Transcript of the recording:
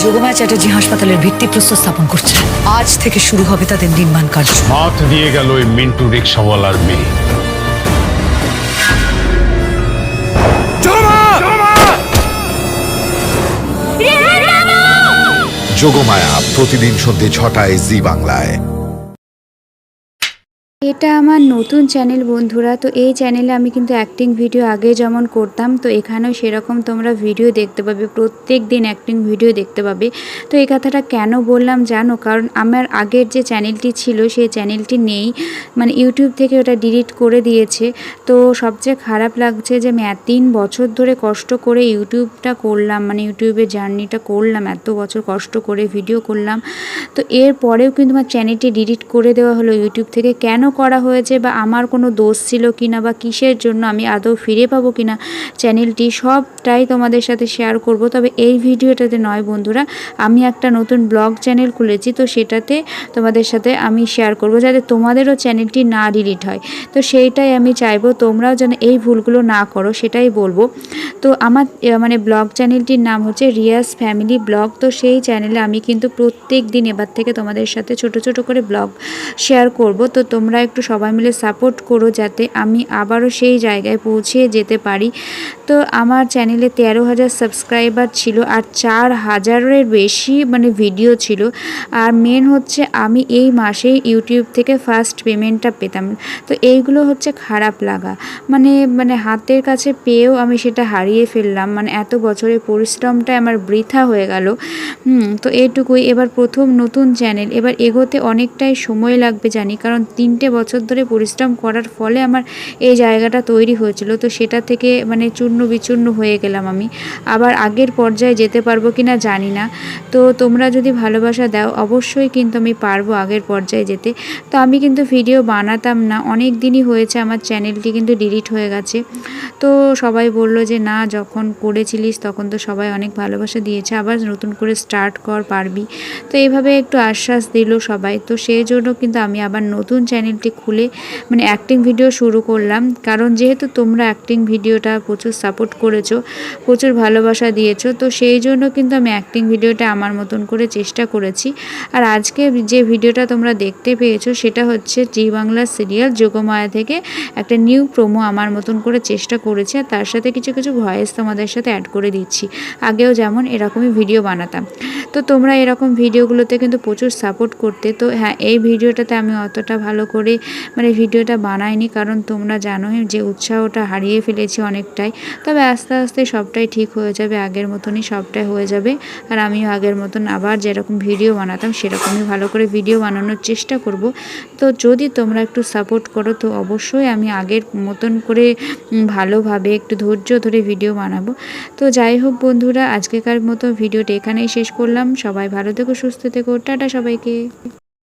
যোগমায়া চ্যাটার্জি হাসপাতালের ভিত্তিপ্রস্তর স্থাপন করছে। আজ থেকে শুরু হবে তাদের নির্মাণ কাজ। হাত দিয়ে গেল ওই মিন্টু রিক্সাওয়ালার মেয়ে। যোগমায়া প্রতিদিন সন্ধ্যে 6টায় জি বাংলায়। এটা আমার নতুন চ্যানেল বন্ধুরা। তো এই চ্যানেলে আমি কিন্তু অ্যাক্টিং ভিডিও আগে যেমন করতাম, তো এখানেও সেরকম তোমরা ভিডিও দেখতে পাবে, প্রত্যেক দিন অ্যাক্টিং ভিডিও দেখতে পাবে। তো এই কথাটা কেন বললাম জানো? কারণ আমার আগের যে চ্যানেলটি ছিল সেই চ্যানেলটি নেই, মানে ইউটিউব থেকে ওটা ডিলিট করে দিয়েছে। তো সবচেয়ে খারাপ লাগছে যে আমি 3 বছর ধরে কষ্ট করে ইউটিউবটা করলাম, মানে ইউটিউবের জার্নিটা করলাম, এত বছর কষ্ট করে ভিডিও করলাম। তো এর পরেও কিন্তু আমার চ্যানেলটি ডিলিট করে দেওয়া হলো ইউটিউব থেকে। কেন করা হয়েছে বা আমার কোনো দোষ ছিল কিনা বা কিসের জন্য, আমি আদৌ ফিরে পাবো কিনা চ্যানেলটি, সবটাই তোমাদের সাথে শেয়ার করব। তবে এই ভিডিওটাতে নয় বন্ধুরা, আমি একটা নতুন ব্লগ চ্যানেল খুলেছি, তো সেটাতে তোমাদের সাথে আমি শেয়ার করব যাতে তোমাদেরও চ্যানেলটি না ডিলিট হয়। তো সেইটাই আমি চাইবো, তোমরাও যেন এই ভুলগুলো না করো সেটাই বলবো। তো আমার মানে ব্লগ চ্যানেলটির নাম হচ্ছে রিয়াস ফ্যামিলি ব্লগ। তো সেই চ্যানেলে আমি কিন্তু প্রত্যেক দিন এবার থেকে তোমাদের সাথে ছোট ছোট করে ব্লগ শেয়ার করব। তো তোমরা একটু সবাই মিলে সাপোর্ট করো যাতে আমি আবারও সেই জায়গায় পৌঁছে যেতে পারি। তো আমার চ্যানেলে 13,000 সাবস্ক্রাইবার ছিল আর 4,000-এর বেশি মানে ভিডিও ছিল। আর মেন হচ্ছে আমি এই মাসেই ইউটিউব থেকে ফার্স্ট পেমেন্টটা পেতাম। তো এইগুলো হচ্ছে খারাপ লাগা, মানে হাতের কাছে পেয়েও আমি সেটা হারিয়ে ফেললাম, মানে এত বছরের পরিশ্রমটা আমার বৃথা হয়ে গেল। তো এইটুকুই। এবার প্রথম নতুন চ্যানেল, এবার এগোতে অনেকটাই সময় লাগবে জানি, কারণ 3টে বছর ধরে পরিশ্রম করার ফলে আমার এই জায়গাটা তৈরি হয়েছিল। তো সেটা থেকে মানে চূর্ণ বিচূর্ণ হয়ে গেলাম আমি, আবার আগের পর্যায়ে যেতে পারবো কি না জানি না। তো তোমরা যদি ভালোবাসা দাও অবশ্যই কিন্তু আমি পারবো আগের পর্যায়ে যেতে। তো আমি কিন্তু ভিডিও বানাতাম না, অনেক দিনই হয়েছে আমার চ্যানেলটি কিন্তু ডিলিট হয়ে গেছে। তো সবাই বললো যে না, যখন করেছিলিস তখন তো সবাই অনেক ভালোবাসা দিয়েছে, আবার নতুন করে স্টার্ট কর, পারবি। তো এইভাবে একটু আশ্বাস দিল সবাই। তো সেই জন্য কিন্তু আমি আবার নতুন চ্যানেলটি খুলে মানে অ্যাক্টিং ভিডিও শুরু করলাম। কারণ যেহেতু তোমরা অ্যাক্টিং ভিডিওটা প্রচুর সাপোর্ট করেছো, প্রচুর ভালোবাসা দিয়েছো, তো সেই জন্য কিন্তু আমি অ্যাক্টিং ভিডিওটা আমার মতন করে চেষ্টা করেছি। আর আজকে যে ভিডিওটা তোমরা দেখতে পেয়েছো সেটা হচ্ছে জি বাংলা সিরিয়াল যোগমায়া থেকে একটা নিউ প্রোমো আমার মতন করে চেষ্টা করেছি, আর তার সাথে কিছু কিছু ভয়েস তোমাদের সাথে অ্যাড করে দিচ্ছি। আগেও যেমন এরকমই ভিডিও বানাতাম। তো তোমরা এরকম ভিডিওগুলোতে কিন্তু প্রচুর সাপোর্ট করতে। তো হ্যাঁ, এই ভিডিওটাতে আমি অতটা ভালো করে মানে ভিডিওটা বানাইনি, কারণ তোমরা জানোই যে উৎসাহটা হারিয়ে ফেলেছি অনেকটাই। তবে আস্তে আস্তে সবটাই ঠিক হয়ে যাবে, আগের মতনই সবটাই হয়ে যাবে। আর আমিও আগের মতন আবার যেরকম ভিডিও বানাতাম সেরকমই ভালো করে ভিডিও বানানোর চেষ্টা করব। তো যদি তোমরা একটু সাপোর্ট করো তো অবশ্যই আমি আগের মতন করে ভালোভাবে একটু ধৈর্য ধরে ভিডিও বানাবো। তো যাই হোক বন্ধুরা, আজকেকার মতো ভিডিওটা এখানেই শেষ করলাম। সবাই ভালো থেকো, সুস্থ থেকো, টাটা সবাইকে।